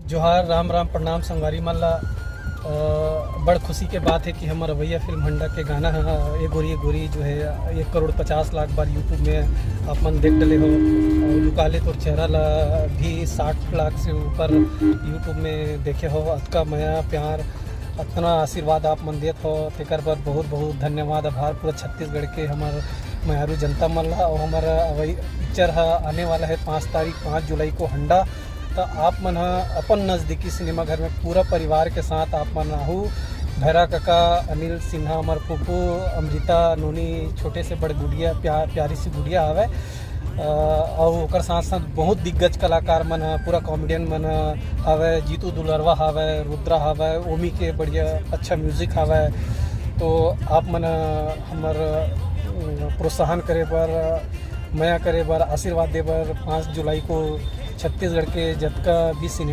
जोहार राम राम प्रणाम संगवारी मन ला। बड़ खुशी के बात है कि हमर रवैया फिल्म हंडा के गाना है ये गोरी जो है 1,50,00,000 बार यूट्यूब में आप मन देख डले हो। और लुकाले तोर चेहरा ला भी 60 लाख से ऊपर यूट्यूब में देखे हो। अतका माया प्यार अतना आशीर्वाद आप मन देत हो, तेकर बर बहुत बहुत धन्यवाद आभार पूरा छत्तीसगढ़ के हमार मयारू जनता मन ला। और हमारा वही पिक्चर है आने वाला है 5 जुलाई को हंडा। तो आप मन अपन नज़दीकी सिनेमा घर में पूरा परिवार के साथ आप मन आहू। भैरा काका, अनिल सिन्हा, हमार फूफू, अमृता, नोनी, छोटे से बड़े गुड़िया प्यारी सी गुड़िया हवे। और ओकर साथ साथ बहुत दिग्गज कलाकार मन पूरा कॉमेडियन मन हवे। जीतू दुलरवा हवे, रुद्रा हवे, ओमी के बढ़िया अच्छा म्यूजिक हवे। तो आप मन हमार प्रोत्साहन करे बर, मया करे बर, आशीर्वाद दे बर 5 जुलाई को छत्तीसगढ़ के जतका भी सिनेमा